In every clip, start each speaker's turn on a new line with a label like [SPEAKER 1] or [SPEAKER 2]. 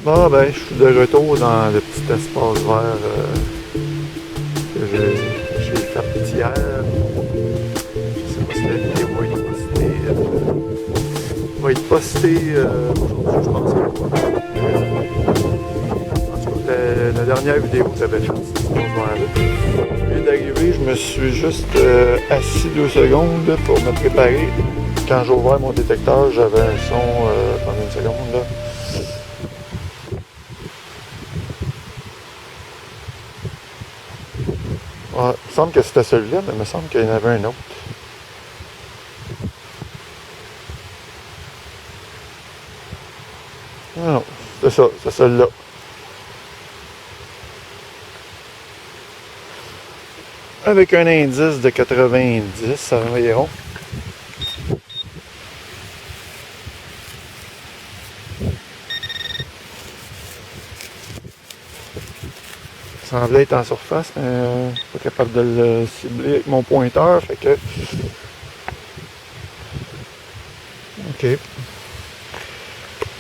[SPEAKER 1] Bon ben, je suis de retour dans le petit espace vert que j'ai fait hier. Je sais pas si la vidéo va être postée aujourd'hui, je pense pas. En tout cas, la dernière vidéo que j'avais faite, c'était cet espace vert-là. Je viens d'arriver, je me suis juste assis 2 secondes pour me préparer. Quand j'ai ouvert mon détecteur, j'avais un son pendant une seconde là. Ouais, il me semble que c'était celui-là, mais il me semble qu'il y en avait un autre. Non, non, c'est ça, c'est celui-là. Avec un indice de 90 environ. Il semblait être en surface, mais je suis pas capable de le cibler avec mon pointeur, fait que... Ok.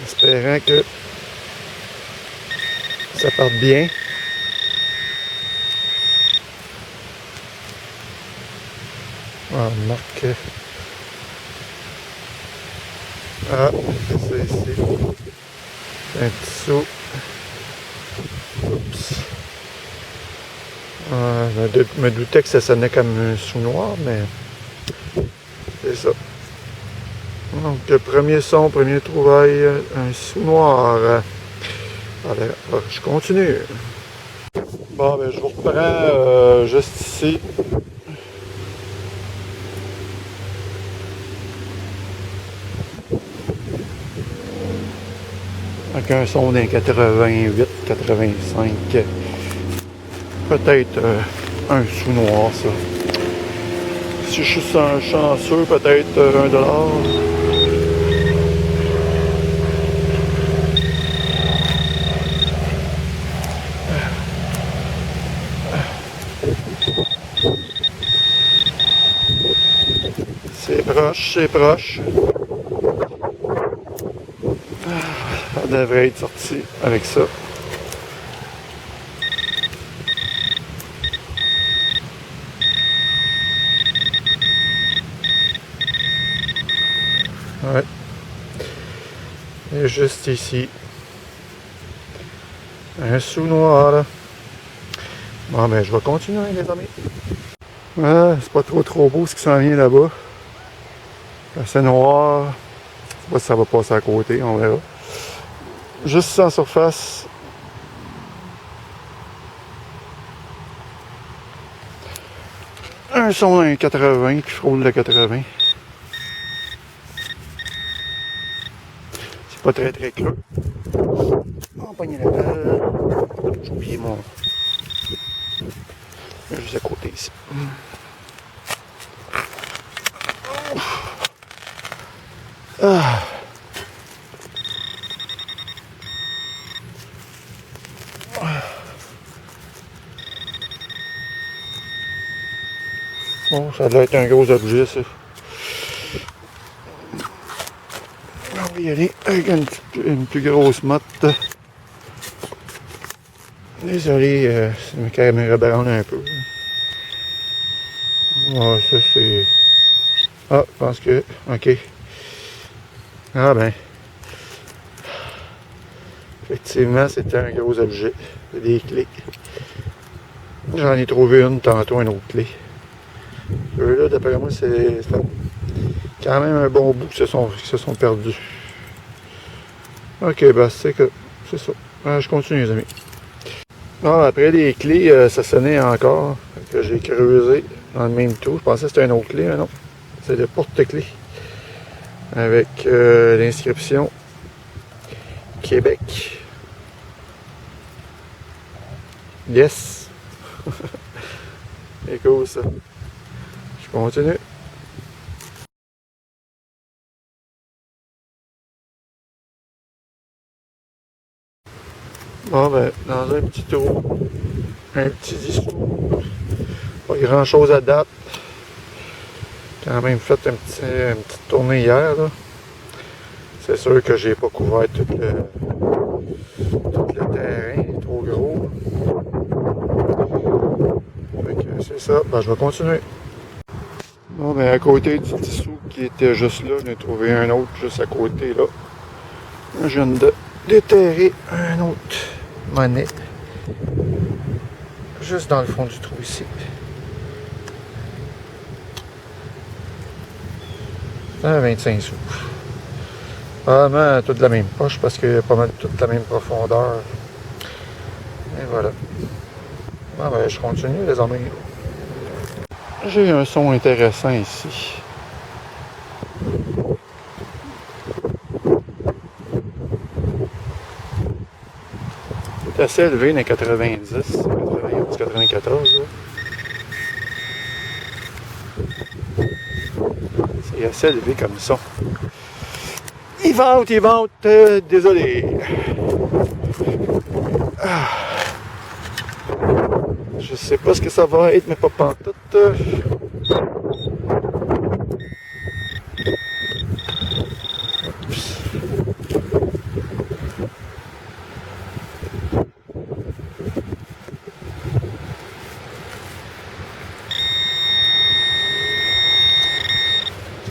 [SPEAKER 1] Espérant que ça parte bien. Ah, marque. Ah, c'est ici. Un petit saut. Oups. Je me doutais que ça sonnait comme un sous noir, mais c'est ça. Donc, premier son, premier trouvaille, un sous noir. Allez, je continue. Bon, ben, je vous reprends juste ici. Avec un son d'un 88, 85. Peut-être un sous noir, ça. Si je suis chanceux, peut-être $1. C'est proche, c'est proche. Ça devrait être sorti avec ça. Ouais. Et juste ici. Un sous noir là. Bon ben je vais continuer les amis. Ouais, c'est pas trop beau ce qui s'en vient là-bas. C'est noir. Je sais pas si ça va passer à côté, on verra. Juste sans surface. Un son d'un 80 qui frôle le 80. C'est pas très creux. On va pogner la balle. J'ai oublié mon... Juste à côté ici. Ah. Bon, ça doit être un gros objet, ça. On va y aller avec une plus grosse motte. Désolé si ma caméra ballonne un peu. Ouais, ça c'est... Ah, je pense que... Ok. Ah ben... Effectivement, c'était un gros objet. Des clés. J'en ai trouvé une tantôt, une autre clé. Eux là, d'après moi, c'est quand même un bon bout qui se sont perdus. Ok, ben c'est ça. Je continue les amis. Non, après les clés, ça sonnait encore. Que j'ai creusé dans le même trou. Je pensais que c'était une autre clé, mais non. C'est le porte-clés. Avec l'inscription Québec. Yes! C'est cool ça. Je continue. Bon ben, dans un petit trou, un petit dissous. Pas grand chose à date. Quand même fait une petite tournée hier là. C'est sûr que j'ai pas couvert tout Tout le terrain est trop gros. C'est ça, ben, je vais continuer. Bon, ben à côté du dissous qui était juste là, j'en ai trouvé un autre juste à côté là. Je viens de déterrer un autre monnaie. Juste dans le fond du trou ici. C'est un 25 sous. Vraiment toute la même poche parce qu'il y a pas mal toute la même profondeur. Et voilà. Bon, ben, je continue les amis. J'ai un son intéressant ici. C'est assez élevé dans les 90, 91, 94. Là. C'est assez élevé comme ça. Il vente, désolé. Ah. Je sais pas ce que ça va être, mais pas pantoute.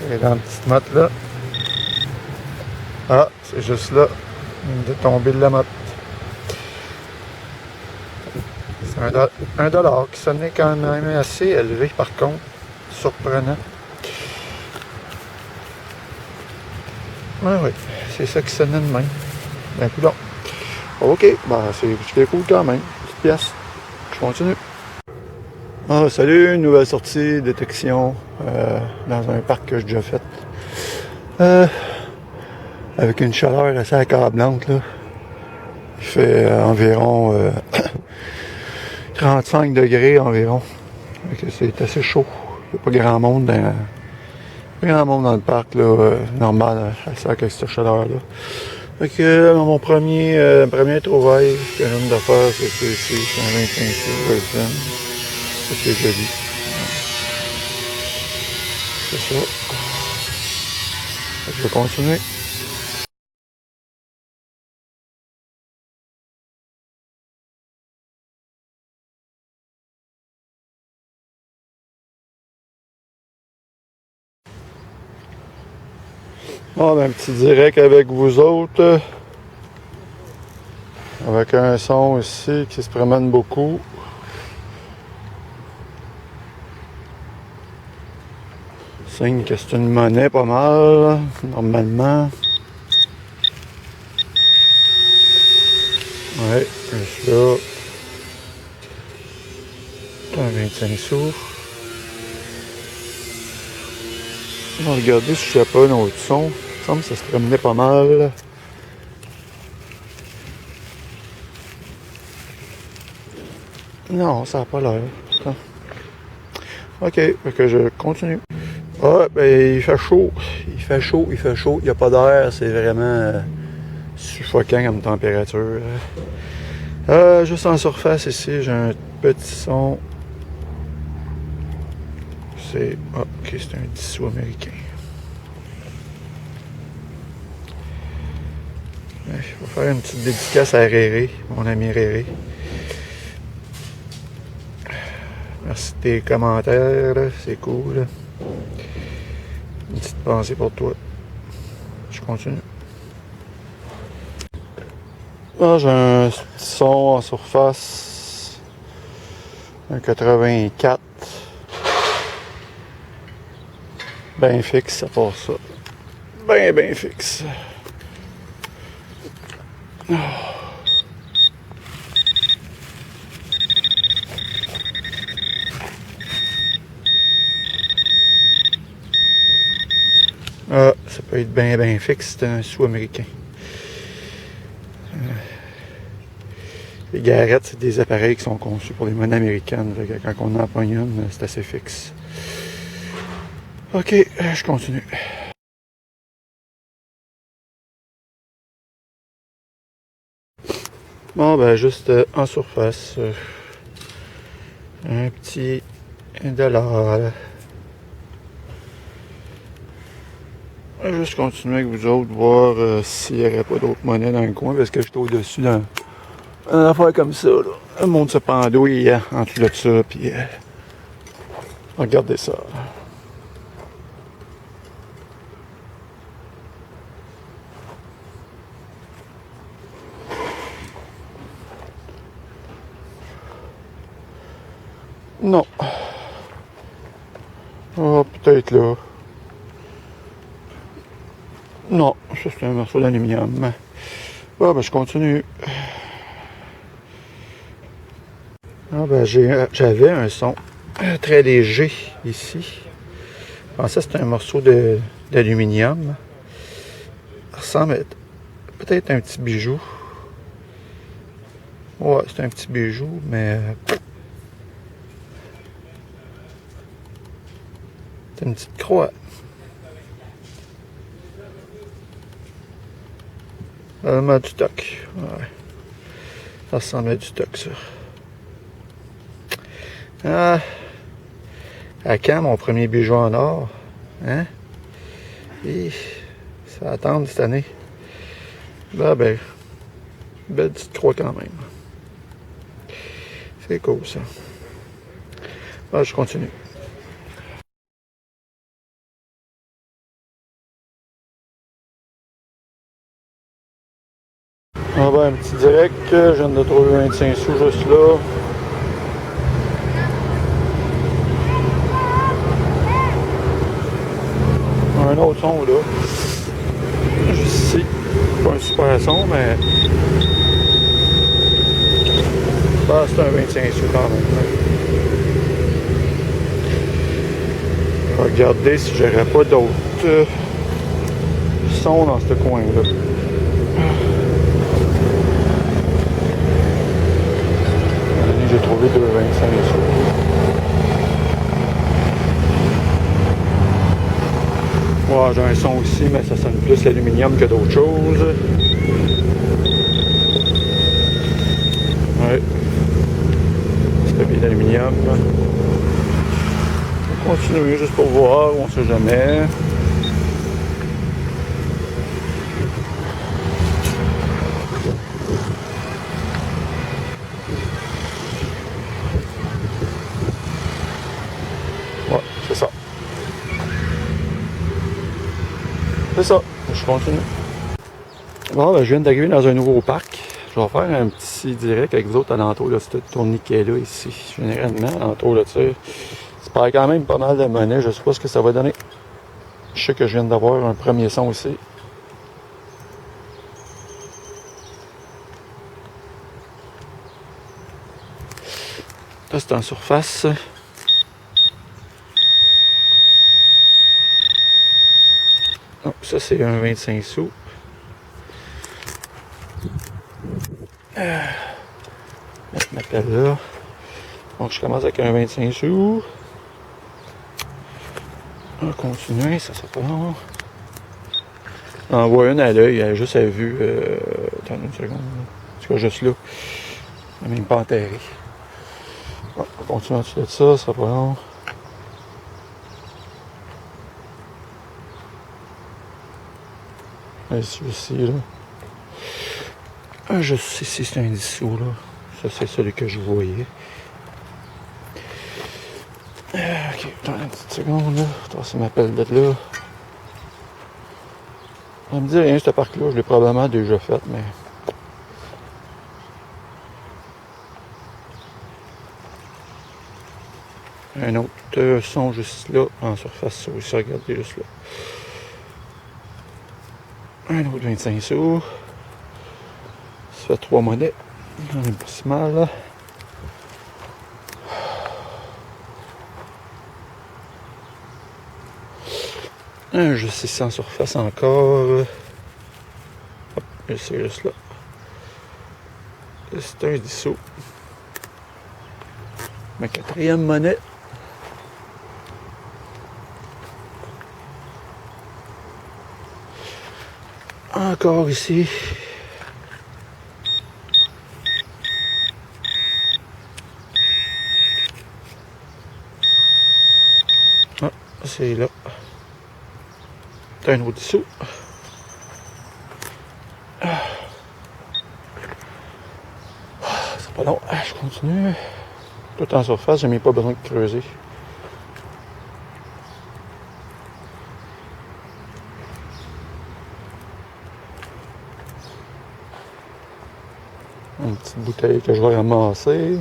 [SPEAKER 1] C'est dans la petite motte là. Ah, c'est juste là. De tomber de la motte. C'est un dollar qui sonnait quand même assez élevé par contre. Surprenant. Ah oui, c'est ça qui sonnait de même. Ben plus long. Ok, ben c'est cool quand même. Petite pièce. Je continue. Ah, salut, nouvelle sortie, détection dans un parc que j'ai déjà fait. Avec une chaleur assez accablante là. Il fait environ 35 degrés environ. C'est assez chaud. Il n'y a pas grand monde dans le parc là, normal avec cette chaleur-là. Fait que mon premier trouvaille que je viens de faire, c'est ici, c'est un 25 sous Wilson. Ça c'est joli. C'est ça. Fait que je vais continuer. Bon, ben, un petit direct avec vous autres. Avec un son ici qui se promène beaucoup. Signe que c'est une monnaie pas mal, normalement. Ouais, juste là. Un 25 sous. On va regarder si je sais pas un autre son. Il me semble que ça se promenait pas mal. Non, ça n'a pas l'air. Ok, fait que je continue. Ah, ben il fait chaud. Il fait chaud. Il n'y a pas d'air. C'est vraiment suffocant comme température. Juste en surface ici, j'ai un petit son. C'est. Ah, ok, c'est un dissous américain. Je vais faire une petite dédicace à Réré, mon ami Réré. Merci de tes commentaires, c'est cool. Une petite pensée pour toi. Je continue. Là, j'ai un petit son en surface. Un 84. Ben fixe, ça part ça. Ben fixe. Oh. Ah, ça peut être ben fixe, c'est un sou américain. Les garettes, c'est des appareils qui sont conçus pour les monnaies américaines. Quand on en pogne une, c'est assez fixe. Ok, je continue. Bon, ben juste en surface, un petit $1. Je vais juste continuer avec vous autres, voir s'il n'y aurait pas d'autres monnaies dans le coin, parce que j'étais au-dessus d'une affaire comme ça, là. Le monde se pendouille en dessous de ça, puis regardez ça. Non. Ah, peut-être là. Non, ça c'est un morceau d'aluminium. Ah, ben je continue. Ah, ben j'avais un son très léger ici. Je pensais que c'était un morceau d'aluminium. Ça ressemble à peut-être un petit bijou. Ouais, c'est un petit bijou, mais c'est une petite croix. Vraiment du toc. Ouais. Ça ressemble à du toc, ça. Ah, à quand mon premier bijou en or? Hein? Et ça va attendre cette année. Ben, belle petite croix quand même. C'est cool, ça. Ah, je continue. Ah ben, un petit direct, je viens de trouver 25 sous juste là. Un autre son là. Juste ici. Pas un super son, mais. Ben, c'est un 25 sous quand même. Regardez si j'aurais pas d'autres sons dans ce coin-là. J'ai trouvé 2,25 sous. Ouais, j'ai un son aussi, mais ça sonne plus l'aluminium que d'autres choses. Ouais. C'est bien l'aluminium. On va continuer juste pour voir, on sait jamais. Ouais, c'est ça. C'est ça, je continue. Bon, ben, je viens d'arriver dans un nouveau parc. Je vais faire un petit direct avec vous autres alentour de ce tourniquet-là ici. Généralement, alentour de ça. Ça paraît quand même pas mal de monnaie. Je sais pas ce que ça va donner. Je sais que je viens d'avoir un premier son aussi. Là, c'est en surface. Oh, ça, c'est un 25 sous. Mettre ma pelle là. Donc, je commence avec un 25 sous. On va continuer, ça sera pas long. On voit une à l'œil, juste à vue. Attends une seconde. En tout cas, juste là. Elle n'est même pas enterrée. Bon, on va continuer en dessous de ça, ça sera pas long. Ici, là. Je sais si c'est un 10 sous, là. Ça, c'est celui que je voyais. Ok, attends une petite seconde, là. C'est ma pelle de là. Ça me dit rien, ce parc-là. Je l'ai probablement déjà fait, mais... Un autre son juste là, en surface, ça aussi, regardez juste là. Un autre 25 sous. Ça fait 3 monnaies. On est pas si mal, là. Un juste ici en surface encore. Hop, c'est juste là. C'est un 10 sous. Ma quatrième monnaie. Encore ici. Ah, c'est là. T'as un autre dessous. C'est pas long. Je continue. Tout en surface, j'ai même pas besoin de creuser. Une petite bouteille que je vais ramasser.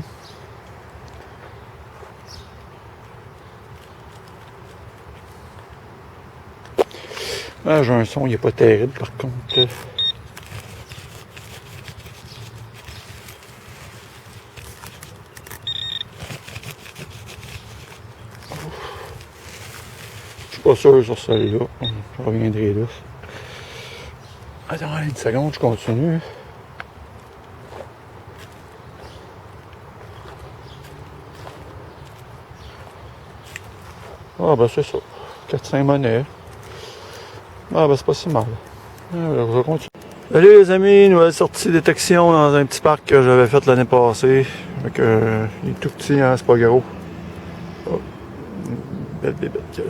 [SPEAKER 1] Ah, j'ai un son, il n'est pas terrible par contre. Je suis pas sûr sur celui-là. Je reviendrai là. Attends, une seconde, je continue. Ah ben c'est ça. 4-5 monnaies. Ah ben c'est pas si mal. Alors, je continue. Salut les amis, nouvelle sortie détection dans un petit parc que j'avais fait l'année passée. Donc, il est tout petit, hein, c'est pas gros. Oh, belle bébête qu'il y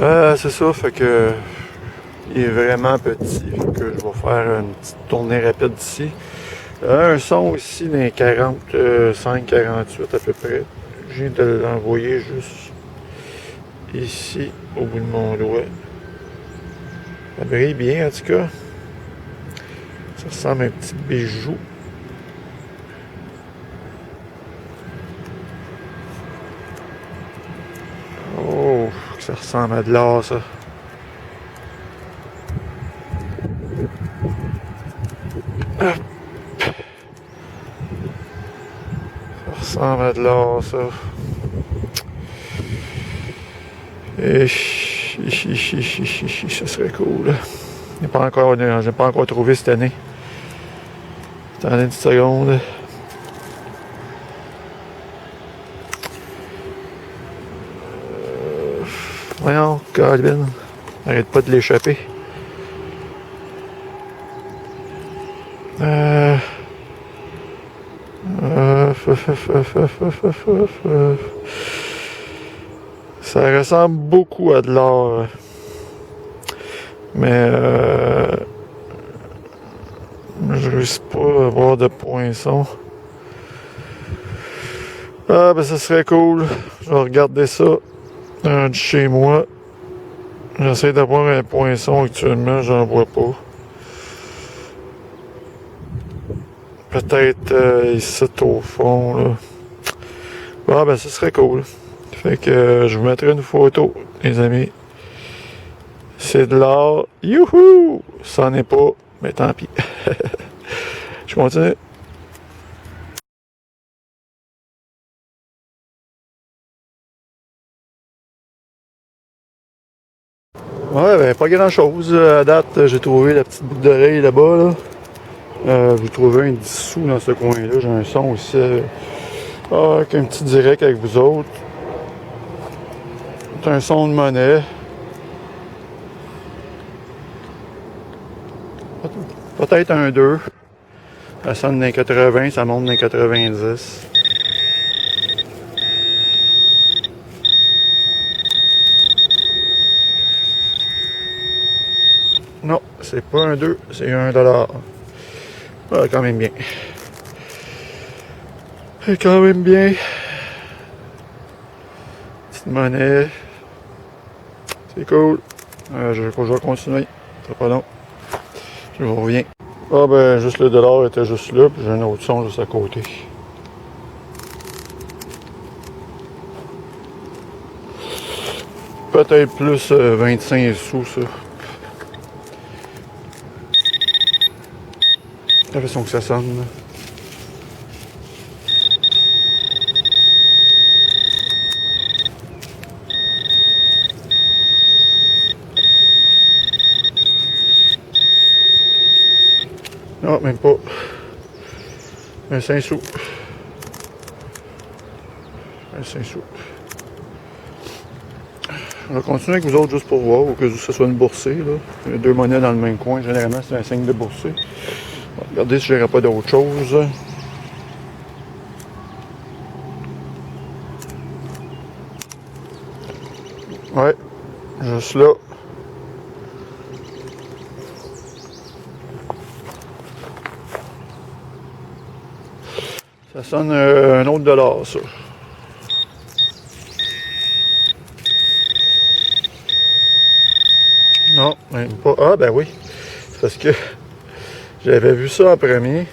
[SPEAKER 1] a. C'est ça, fait que il est vraiment petit. Fait que je vais faire une petite tournée rapide d'ici. Un son ici dans les 45-48 à peu près. Je viens de l'envoyer juste ici au bout de mon doigt. Ça brille bien en tout cas. Ça ressemble à un petit bijou. Oh, ça ressemble à de l'or ça. Ça ressemble à de l'or ça. Et ça serait cool. J'ai pas encore trouvé cette année. Attendez une seconde. Voyons, Colin. Arrête pas de l'échapper. Ça ressemble beaucoup à de l'or. Mais je risque pas d'avoir de poinçon. Ah ben ça serait cool. Je vais regarder ça de chez moi. J'essaie d'avoir un poinçon actuellement, j'en vois pas. Peut-être ici au fond là. Ah ben ça serait cool. Fait que je vous mettrai une photo, les amis. C'est de l'or. Youhou! Ça n'est pas, mais tant pis. Je continue. Ouais, ben pas grand chose. À date, j'ai trouvé la petite boucle d'oreille là-bas. Là. J'ai trouvé un dissous dans ce coin-là. J'ai un son aussi. Avec un petit direct avec vous autres. C'est un son de monnaie. Peut-être un 2. Ça sonne dans les 80, ça monte dans les 90. Non, c'est pas un 2, c'est un $. Ah, quand même bien. C'est quand même bien. Petite monnaie. C'est cool. Je vais continuer. C'est pas long. Je reviens. Ah ben, juste le dollar était juste là, puis j'ai un autre son juste à côté. Peut-être plus 25 sous, ça. La façon que ça sonne. Non, même pas. Un 5 sous. Un 5 sous. On va continuer avec vous autres juste pour voir, au cas où ce soit une boursée. Là. Il y a deux monnaies dans le même coin. Généralement, c'est un signe de boursée. Regardez si je n'irai pas d'autre chose. Ouais, juste là. Ça sonne un autre dollar, ça. Non, même pas. Ah, ben oui. C'est parce que j'avais vu ça en premier.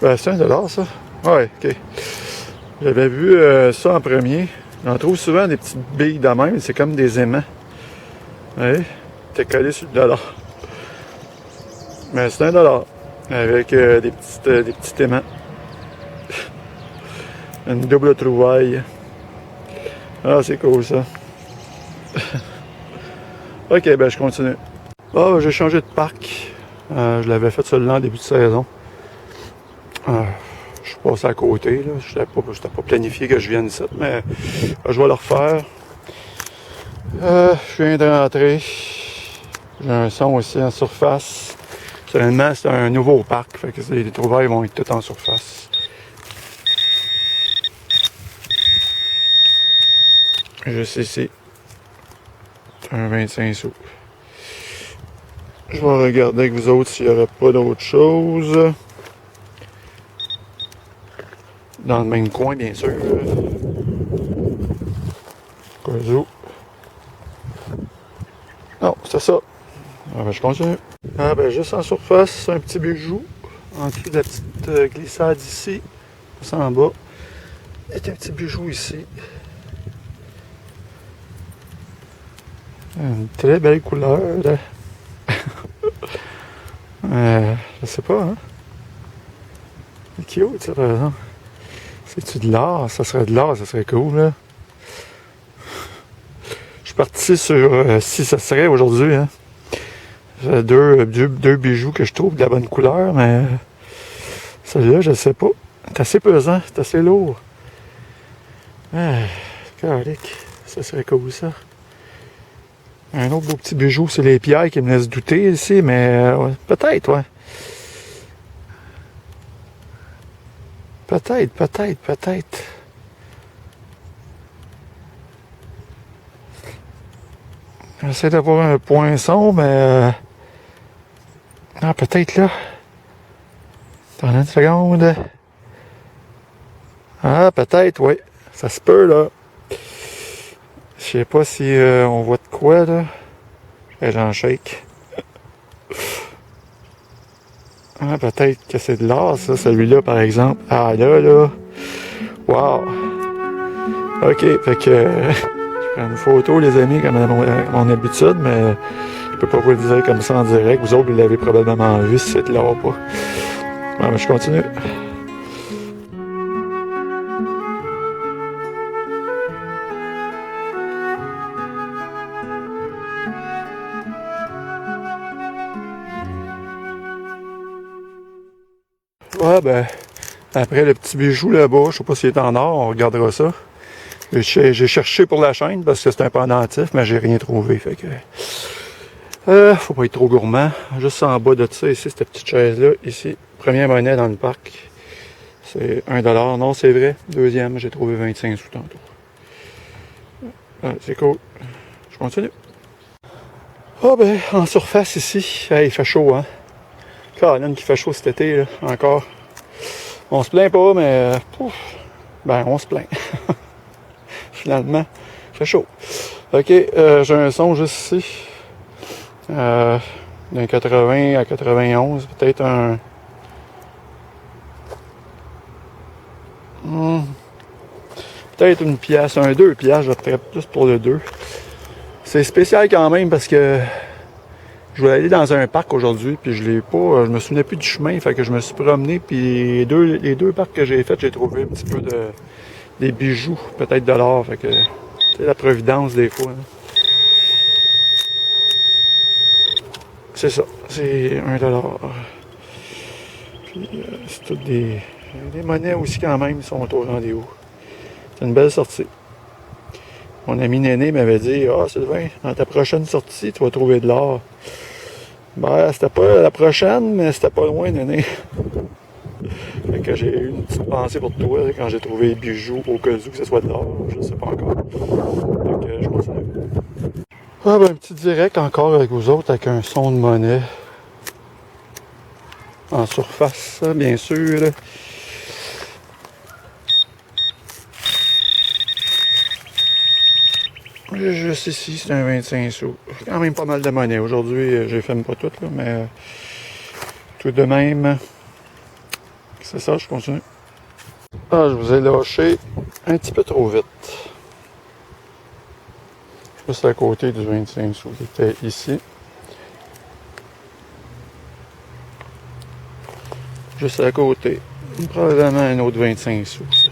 [SPEAKER 1] Ben, c'est un dollar, ça. Ouais, ok. J'avais vu ça en premier. On trouve souvent des petites billes de même. C'est comme des aimants. Oui. T'es collé sur le dollar. Mais c'est un dollar. Avec des petits aimants. Une double trouvaille. Ah, c'est cool, ça. Ok, ben je continue. Ah, j'ai changé de parc. Je l'avais fait celui-là en début de saison. Je suis passé à côté, là. Je n'étais pas planifié que je vienne ici, mais je vais le refaire. Je viens de rentrer. J'ai un son aussi en surface. Seulement, c'est un nouveau parc, fait que les trouvailles vont être toutes en surface. Juste ici. Un 25 sous. Je vais regarder avec vous autres s'il n'y aurait pas d'autre chose. Dans le même coin, bien sûr. Quoi. Non, c'est ça. Ah ben, je continue. Ah ben, juste en surface, un petit bijou. En dessous de la petite glissade ici. Ça en bas. Et un petit bijou ici. Une très belle couleur. Je sais pas, hein. C'est cute, ça, par exemple. C'est-tu de l'art? Ça serait de l'art, ça serait cool, là. Je suis parti sur si ça serait aujourd'hui, hein. J'ai deux bijoux que je trouve de la bonne couleur, mais celui-là, je sais pas. C'est assez pesant, c'est assez lourd. Calique, ça serait cool, ça. Un autre beau petit bijou, c'est les pierres qui me laissent douter ici, mais peut-être, ouais. Peut-être. J'essaie d'avoir un poinçon, mais... Ah, peut-être là. Attends une seconde. Ah, peut-être, oui. Ça se peut, là. Je sais pas si on voit de quoi, là. J'en shake. Ah, peut-être que c'est de l'or, ça, celui-là, par exemple. Ah, là. Wow. OK, fait que... je prends une photo, les amis, comme à mon habitude, mais je peux pas vous le dire comme ça en direct. Vous autres, vous l'avez probablement vu si c'est de l'or ou pas. Ouais, mais je continue. Ouais, ben, après le petit bijou là-bas, je sais pas s'il est en or, on regardera ça. J'ai cherché pour la chaîne parce que c'est un pendentif, mais j'ai rien trouvé, fait que... faut pas être trop gourmand. Juste en bas de ça, ici, cette petite chaise-là, ici, première monnaie dans le parc, c'est 1$. Non, c'est vrai. Deuxième, j'ai trouvé 25 sous tantôt. Ah, c'est cool. Je continue. Ah ben, en surface ici, hey, il fait chaud, hein. Caroline qui fait chaud cet été, là, encore. On se plaint pas, mais... ben, on se plaint. Finalement, il fait chaud. Ok, j'ai un son juste ici. D'un 80 à 91, peut-être un... peut-être une pièce, un 2 piastres, je ferais plus pour le 2. C'est spécial quand même parce que je voulais aller dans un parc aujourd'hui, puis je l'ai pas, je me souvenais plus du chemin, fait que je me suis promené, puis les deux parcs que j'ai fait, j'ai trouvé un petit peu des bijoux, peut-être de l'or, fait que c'est la providence des fois. Hein. C'est ça, c'est 1$. Puis c'est toutes des monnaies aussi quand même, sont au rendez-vous. C'est une belle sortie. Mon ami Néné m'avait dit « Ah, Sylvain, dans ta prochaine sortie, tu vas trouver de l'or. » Ben, c'était pas la prochaine, mais c'était pas loin, Néné. Fait que j'ai eu une petite pensée pour toi quand j'ai trouvé les bijoux au cas où que ce soit de l'or. Je sais pas encore. Fait que je continue. Ah ben, un petit direct encore avec vous autres avec un son de monnaie. en surface, bien sûr. Juste ici, c'est un 25 sous. Quand même pas mal de monnaie. Aujourd'hui, je les filme pas toutes, là, mais tout de même. C'est ça, je continue. Ah, je vous ai lâché un petit peu trop vite. Juste à côté du 25 sous qui était ici. Juste à côté. Probablement un autre 25 sous, ça.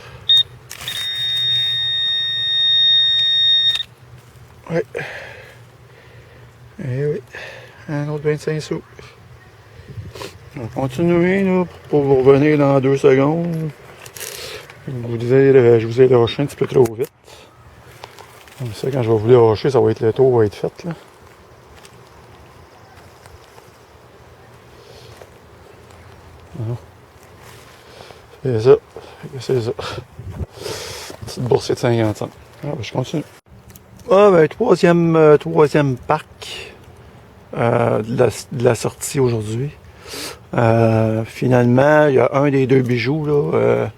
[SPEAKER 1] Oui. Eh oui. Un autre 25 sous. On va continuer là, pour vous revenir dans 2 secondes. Je vous ai lâché un petit peu trop vite. Comme ça, quand je vais vous lâcher, ça va être le tour va être fait. Là. C'est ça. C'est ça. Petite boursier de 50 cents. Ah, ben, je continue. Ah, ben, troisième parc de la sortie aujourd'hui. Finalement, il y a un des deux bijoux. Là,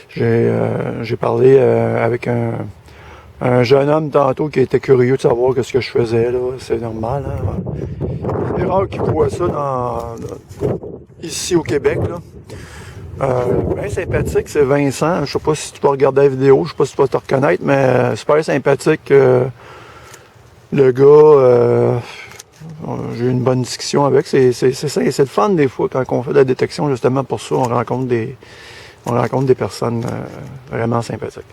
[SPEAKER 1] j'ai parlé avec un jeune homme tantôt qui était curieux de savoir ce que je faisais. Là. C'est normal. Hein? C'est rare qu'il voit ça ici au Québec. Là. Bien sympathique, c'est Vincent. Je sais pas si tu peux regarder la vidéo, je sais pas si tu vas te reconnaître, mais super sympathique. Le gars, j'ai eu une bonne discussion avec. C'est le fun des fois quand on fait de la détection, justement pour ça, on rencontre des personnes vraiment sympathiques.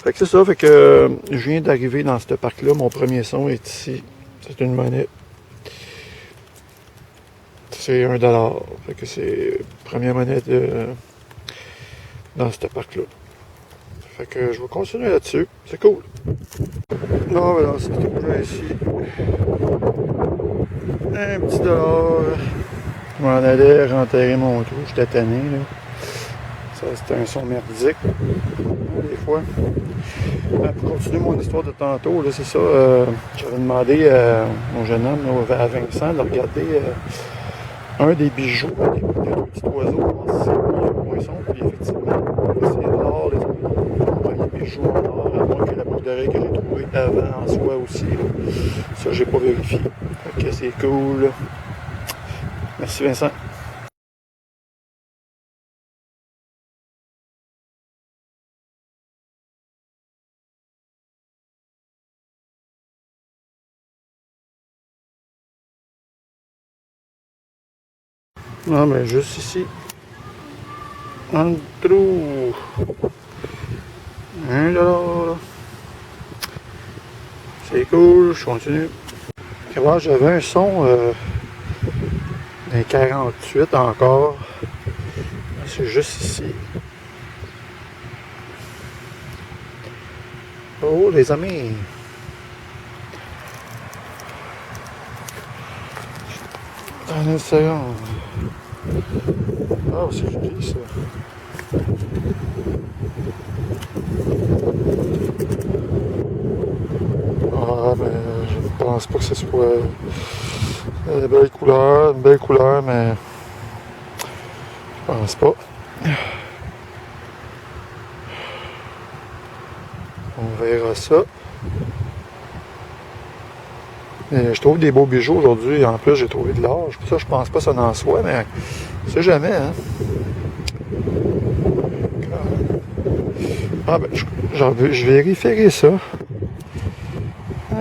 [SPEAKER 1] Fait que c'est ça, fait que je viens d'arriver dans ce parc-là. Mon premier son est ici. C'est une monnaie. C'est $1. Fait que c'est la première monnaie dans ce parc-là. Fait que je vais continuer là-dessus. C'est cool. Non, voilà, c'est tout là ici. Un petit dollar. Je m'en allais renterrer mon trou. J'étais tanné, là. Ça, c'était un son merdique. Des fois. Pour continuer mon histoire de tantôt, là, c'est ça. J'avais demandé au jeune homme, là, à Vincent, de regarder un des bijoux, des petits oiseaux, voir si c'est un poisson. Puis effectivement, c'est l'or, les bijoux en or, à moins que la boucle d'oreille que j'ai trouvée avant en soit aussi. Là. Ça, j'ai pas vérifié. Ok, c'est cool. Merci Vincent. Non, mais juste ici. Dans le trou. $1. C'est cool, je continue. Et voilà, j'avais un son d'un 48 encore. C'est juste ici. Oh, les amis. Attendez une seconde. Ah, c'est joli ça. Ah, mais je ne pense pas que ce soit une belle couleur, mais je pense pas. On verra ça. Et je trouve des beaux bijoux aujourd'hui. En plus, j'ai trouvé de l'or. Ça, je pense pas que ça n'en soit, mais on sait jamais, hein. Ah ben, je vérifierai ça.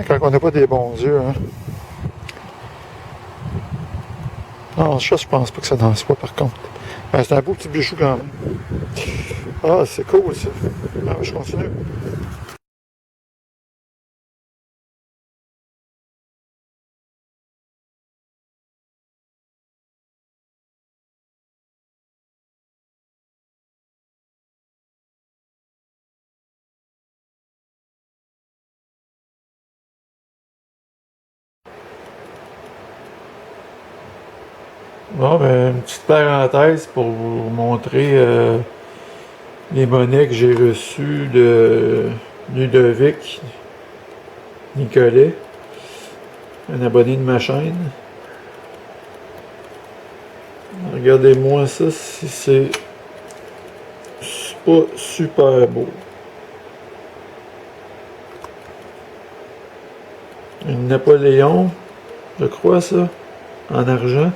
[SPEAKER 1] Quand on n'a pas des bons yeux, hein. Non, ça, je pense pas que ça n'en soit, par contre. Ben, c'est un beau petit bijou quand même. Ah, c'est cool, ça. Ah, ben, je continue. Bon, ben, une petite parenthèse pour vous montrer les monnaies que j'ai reçues de Ludovic Nicolet, un abonné de ma chaîne. Regardez-moi ça, si c'est pas super beau. Une Napoléon, je crois ça, en argent.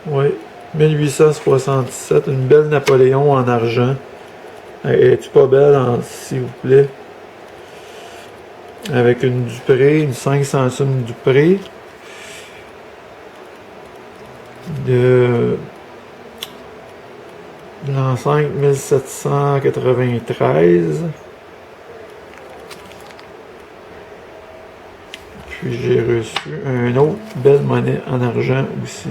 [SPEAKER 1] Oui, 1867, une belle Napoléon en argent. Es-tu pas belle, s'il vous plaît? Avec une Dupré, une 5 centimes Dupré. De l'an 5 1793. Puis j'ai reçu une autre belle monnaie en argent aussi.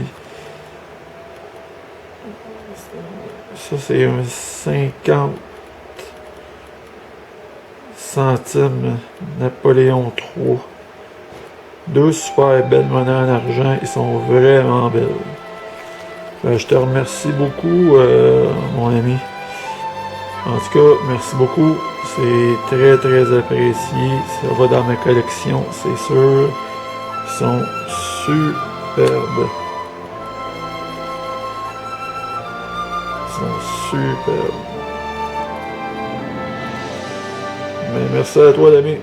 [SPEAKER 1] Ça c'est un 50 centimes Napoléon III. Deux super belles monnaies en argent, ils sont vraiment belles. Je te remercie beaucoup, mon ami. En tout cas, merci beaucoup. C'est très très apprécié. Ça va dans ma collection, c'est sûr. Ils sont superbes. Ils sont superbes. Mais merci à toi, l'ami.